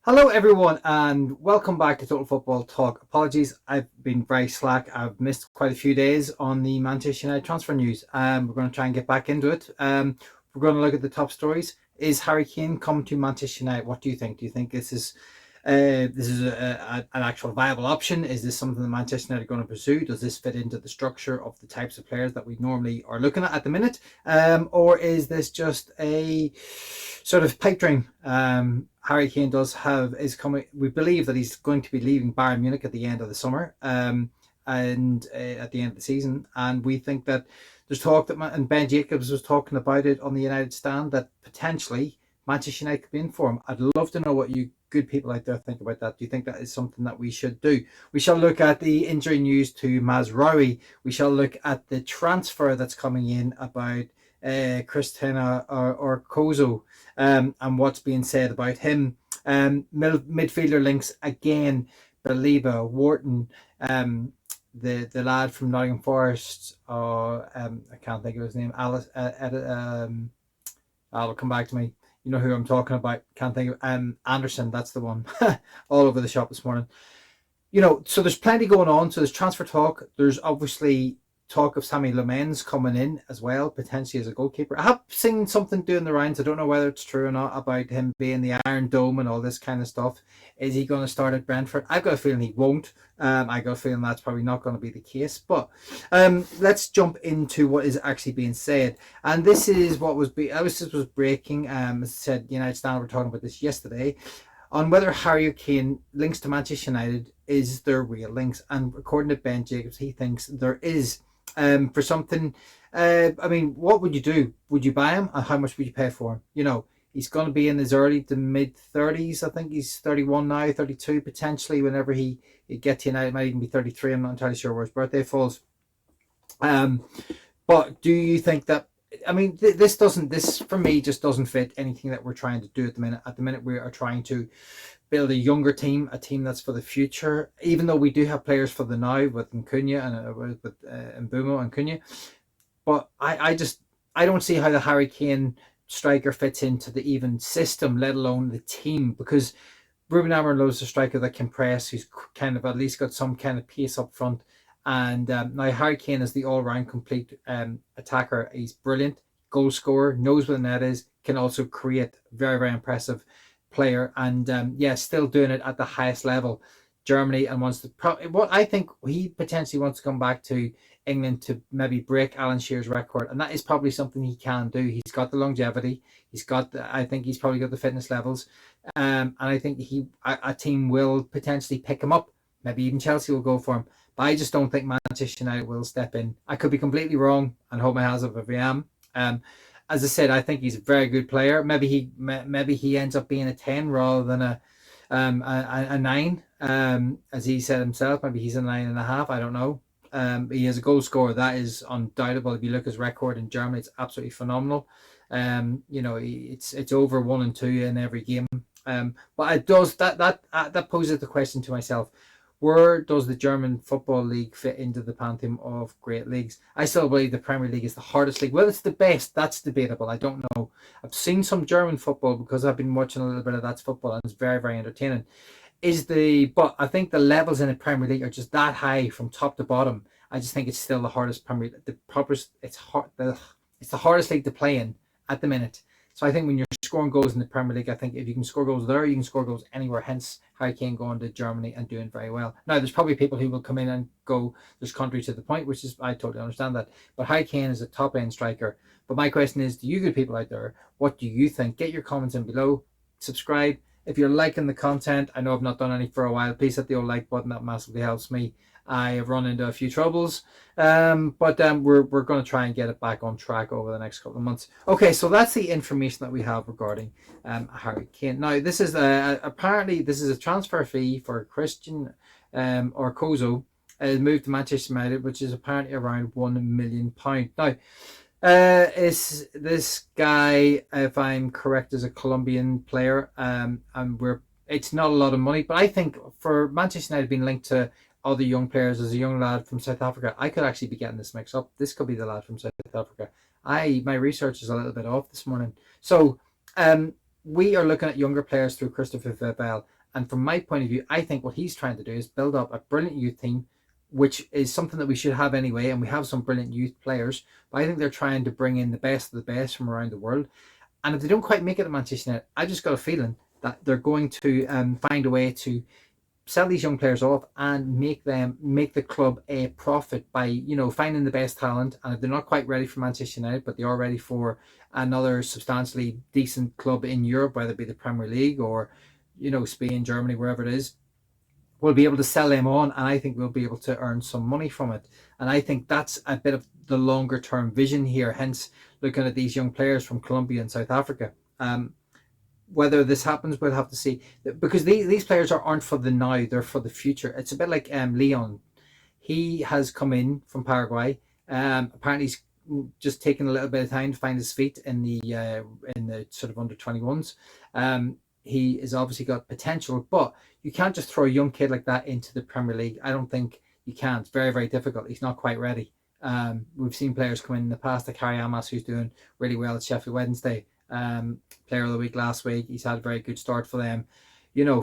Hello, everyone, and welcome back to Total Football Talk. Apologies, I've been very slack. I've missed quite a few days on the Manchester United transfer news. We're going to try and get back into it. We're going to look at the top stories. Is Harry Kane come to Manchester United? What do you think? Do you think this is an actual viable option? Is this something that Manchester United are going to pursue? Does this fit into the structure of the types of players that we normally are looking at the minute? Or is this just a sort of pipe dream? Harry Kane is coming. We believe that he's going to be leaving Bayern Munich at the end of the summer, and at the end of the season. And we think that there's talk that and Ben Jacobs was talking about it on the United stand that potentially Manchester United could be in for him. I'd love to know what you good people out there think about that. Do you think that is something that we should do? We shall look at the injury news to Mazraoui. We shall look at the transfer that's coming in about Christina or Kozo, and what's being said about him. Midfielder links again. Baliba, Wharton, the lad from Nottingham Forest. I can't think of his name. Alice. Will come back to me. You know who I'm talking about. Can't think of Anderson. That's the one. All over the shop this morning. So there's plenty going on. So there's transfer talk. There's obviously talk of Sammy Lamens coming in as well, potentially as a goalkeeper. I have seen something doing the rounds. I don't know whether it's true or not about him being the Iron Dome and all this kind of stuff. Is he going to start at Brentford? I've got a feeling he won't. I got a feeling that's probably not going to be the case. But let's jump into what is actually being said. And this is what was breaking. As I said, United Stand were talking about this yesterday on whether Harry Kane links to Manchester United. Is there real links? And according to Ben Jacobs, he thinks there is. For something, what would you do? Would you buy him? And how much would you pay for him? He's going to be in his early to mid 30s. I think he's 31 now, 32 potentially. Whenever he gets to United, might even be 33. I'm not entirely sure where his birthday falls. But do you think that? This for me just doesn't fit anything that we're trying to do at the minute. At the minute, we are trying to build a younger team, a team that's for the future. Even though we do have players for the now with Nkunku and with Mbumo and Cunha, but I don't see how the Harry Kane striker fits into the even system, let alone the team. Because Ruben Amorim is a striker that can press, who's kind of at least got some kind of pace up front. And now Harry Kane is the all-round complete attacker. He's brilliant, goal scorer, knows where the net is, can also create. Very, very impressive player, and still doing it at the highest level. Germany, and wants to. What I think he potentially wants to come back to England to maybe break Alan Shearer's record, and that is probably something he can do. He's got the longevity. I think he's probably got the fitness levels, and I think a team will potentially pick him up. Maybe even Chelsea will go for him. But I just don't think Manchester United will step in. I could be completely wrong, and hold my hands up if I am. As I said, I think he's a very good player. Maybe he ends up being a 10 rather than a 9, as he said himself. Maybe he's a 9.5. I don't know. He is a goal scorer. That is undoubtable. If you look at his record in Germany, it's absolutely phenomenal. It's over 1 and 2 in every game. But it does that poses the question to myself. Where does the German Football League fit into the pantheon of great leagues? I still believe the Premier League is the hardest league. Well, it's the best. That's debatable. I don't know. I've seen some German football because I've been watching a little bit of that football, and it's very, very entertaining. But I think the levels in the Premier League are just that high from top to bottom. I just think it's still the hardest Premier League. It's the hardest league to play in at the minute. So I think when you're scoring goals in the Premier League, I think if you can score goals there, you can score goals anywhere. Hence, Harry Kane going to Germany and doing very well. Now, there's probably people who will come in and go, there's country to the point, which is, I totally understand that. But Harry Kane is a top-end striker. But my question is, to you good people out there, what do you think? Get your comments in below. Subscribe. If you're liking the content, I know I've not done any for a while, please hit the old like button. That massively helps me. I have run into a few troubles, but we're going to try and get it back on track over the next couple of months. Okay, so that's the information that we have regarding Harry Kane. Now, this is apparently this is a transfer fee for Christian or Kozo moved to Manchester United, which is apparently around £1 million. Now, is this guy, if I'm correct, is a Colombian player, and it's not a lot of money, but I think for Manchester United being linked to other young players as a young lad from South Africa, I could actually be getting this mixed up. This could be the lad from South Africa. My research is a little bit off this morning. So we are looking at younger players through Christopher Vebel, And from my point of view, I think what he's trying to do is build up a brilliant youth team, which is something that we should have anyway, and we have some brilliant youth players. But I think they're trying to bring in the best of the best from around the world. And if they don't quite make it at Manchester United, I just got a feeling that they're going to find a way to sell these young players off and make the club a profit by finding the best talent. And if they're not quite ready for Manchester United, but they are ready for another substantially decent club in Europe, whether it be the Premier League or Spain, Germany, wherever it is, we'll be able to sell them on, and I think we'll be able to earn some money from it. And I think that's a bit of the longer term vision here, hence looking at these young players from Colombia and South Africa. Whether this happens, we'll have to see, because these players aren't for the now, they're for the future. It's a bit like Leon. He has come in from Paraguay. Apparently he's just taken a little bit of time to find his feet in the sort of under 21s. He has obviously got potential, but you can't just throw a young kid like that into the Premier League. I don't think you can. It's very, very difficult. He's not quite ready. We've seen players come in the past, like Harry Amas, who's doing really well at Sheffield Wednesday. Player of the week last week. He's had a very good start for them.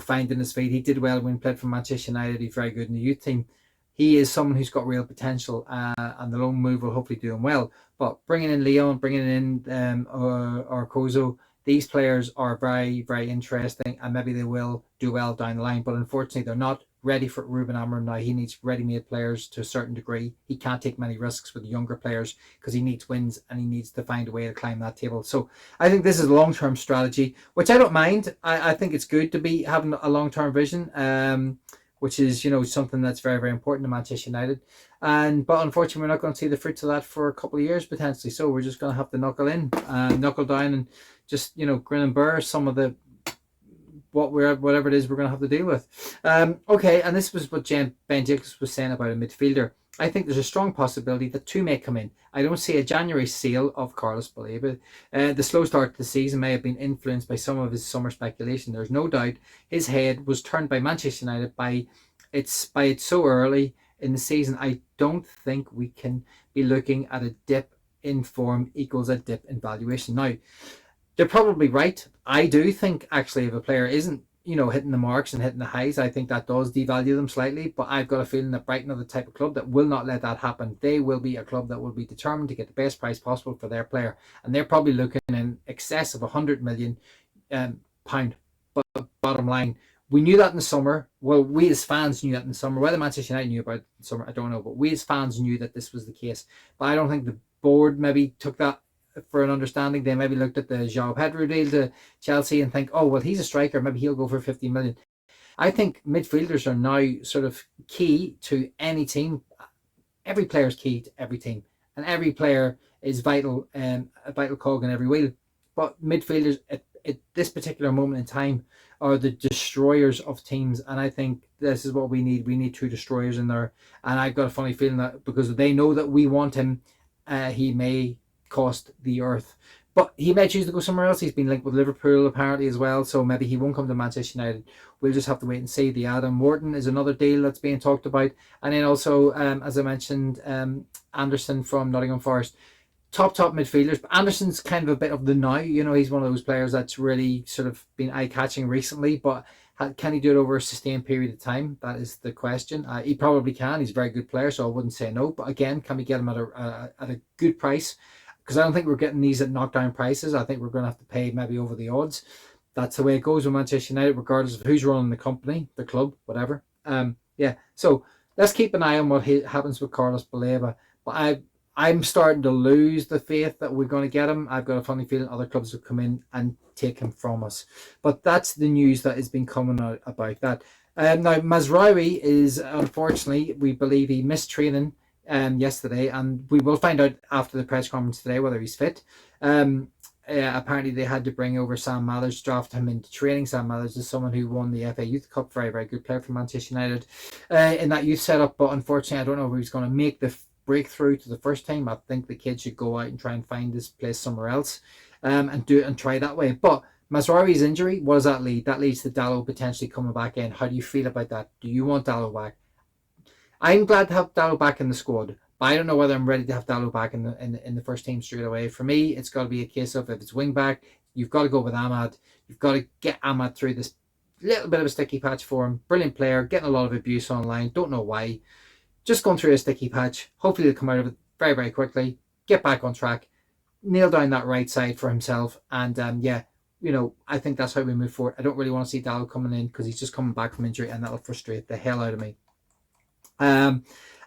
Finding his feet. He did well when he played for Manchester United. He's very good in the youth team. He is someone who's got real potential, and the loan move will hopefully do him well. But bringing in Leon, bringing in Orkozo, these players are very, very interesting, and maybe they will do well down the line. But unfortunately, they're not ready for Ruben Amorim now. He needs ready-made players to a certain degree. He can't take many risks with the younger players because he needs wins and he needs to find a way to climb that table. So I think this is a long-term strategy, which I don't mind. I think it's good to be having a long-term vision, which is something that's very, very important to Manchester United. But unfortunately, we're not going to see the fruits of that for a couple of years potentially. So we're just going to have to knuckle down, and just grin and bear some of the whatever it is we're going to have to deal with. Okay, and this was what Ben Jacobs was saying about a midfielder. I think there's a strong possibility that two may come in. I don't see a January sale of Carlos Baleba. The slow start to the season may have been influenced by some of his summer speculation. There's no doubt his head was turned by Manchester United by it's so early in the season. I don't think we can be looking at a dip in form equals a dip in valuation. Now, they're probably right. I do think actually if a player isn't hitting the marks and hitting the highs, I think that does devalue them slightly. But I've got a feeling that Brighton are the type of club that will not let that happen. They will be a club that will be determined to get the best price possible for their player, and they're probably looking in excess of £100 million. But bottom line, we knew that in the summer. Well, we as fans knew that in the summer. Whether Manchester United knew about it in the summer, I don't know. But we as fans knew that this was the case. But I don't think the board maybe took that for an understanding. They maybe looked at the João Pedro deal to Chelsea and think, oh, well, he's a striker, maybe he'll go for 50 million. I think midfielders are now sort of key to any team. Every player is key to every team, and every player is vital, a vital cog in every wheel. But midfielders at this particular moment in time are the destroyers of teams, and I think this is what we need. We need two destroyers in there, and I've got a funny feeling that because they know that we want him, he may cost the earth, but he may choose to go somewhere else. He's been linked with Liverpool apparently as well, so maybe he won't come to Manchester United. We'll just have to wait and see. The Adam Morton is another deal that's being talked about, and then also as I mentioned, Anderson from Nottingham Forest. Top midfielders, but Anderson's kind of a bit of the now. He's one of those players that's really sort of been eye-catching recently, but can he do it over a sustained period of time? That is the question. He probably can. He's a very good player, so I wouldn't say no. But again, can we get him at a good price? Because I don't think we're getting these at knockdown prices. I think we're going to have to pay maybe over the odds. That's the way it goes with Manchester United, regardless of who's running the company, the club, whatever. So let's keep an eye on what happens with Carlos Baleba. But I'm starting to lose the faith that we're going to get him. I've got a funny feeling other clubs will come in and take him from us. But that's the news that has been coming out about that. Now, Mazraoui is, unfortunately, we believe he missed training yesterday, and we will find out after the press conference today whether he's fit. Apparently they had to bring over Sam Mathers, draft him into training. Sam Mathers is someone who won the FA Youth Cup, very, very good player for Manchester United in that youth setup, but unfortunately I don't know if he's going to make the breakthrough to the first time. I think the kid should go out and try and find this place somewhere else and do it and try that way. But Mazraoui's injury, what does that lead? That leads to Dalot potentially coming back in. How do you feel about that? Do you want Dalot back? I'm glad to have Dalot back in the squad, but I don't know whether I'm ready to have Dalot back in the first team straight away. For me, it's got to be a case of if it's wing back, you've got to go with Ahmad. You've got to get Ahmad through this little bit of a sticky patch for him. Brilliant player, getting a lot of abuse online. Don't know why. Just going through a sticky patch. Hopefully he'll come out of it very, very quickly. Get back on track. Nail down that right side for himself. And yeah, I think that's how we move forward. I don't really want to see Dallo coming in because he's just coming back from injury, and that'll frustrate the hell out of me.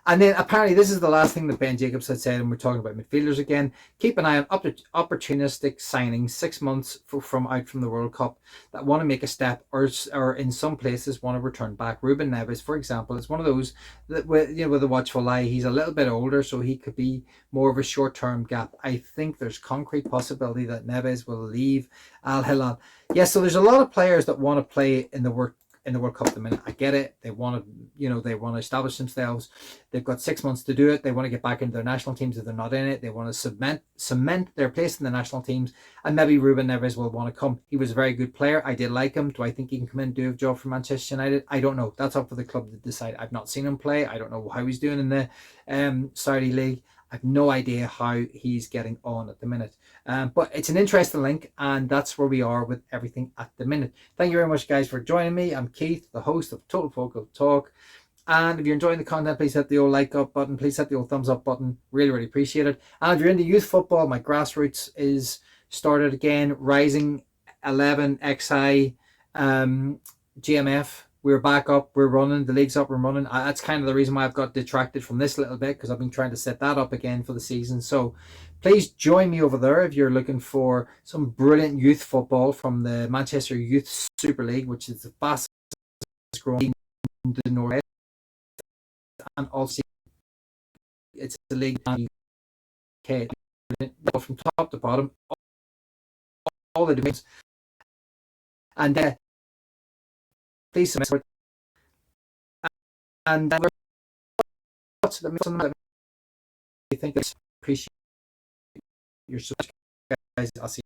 And then apparently this is the last thing that Ben Jacobs had said, and we're talking about midfielders again. Keep an eye on opportunistic signings 6 months from out from the World Cup that want to make a step, or in some places want to return back. Ruben Neves, for example, is one of those that with a watchful eye. He's a little bit older, so he could be more of a short-term gap. I think there's concrete possibility that Neves will leave Al Hilal. So there's a lot of players that want to play in the World Cup at the minute. I get it. They want to establish themselves. They've got 6 months to do it. They want to get back into their national teams if they're not in it. They want to cement their place in the national teams. And maybe Ruben Neves will want to come. He was a very good player. I did like him. Do I think he can come in and do a job for Manchester United? I don't know. That's up for the club to decide. I've not seen him play. I don't know how he's doing in the Saudi League. I've no idea how he's getting on at the minute. But it's an interesting link, and that's where we are with everything at the minute. Thank you very much, guys, for joining me. I'm Keith, the host of Total Football Talk. And if you're enjoying the content, please hit the old like up button. Please hit the old thumbs up button. Really, really appreciate it. And if you're into youth football, my grassroots is started again. Rising 11 XI GMF. We're back up, we're running, the league's up, we're running. That's kind of the reason why I've got detracted from this little bit, because I've been trying to set that up again for the season. So please join me over there if you're looking for some brilliant youth football from the Manchester Youth Super League, which is the fastest growing in the North. And also, it's a league in the UK, from top to bottom, all the divisions. And please submit. And what's the that you think is appreciate your support, guys. I'll see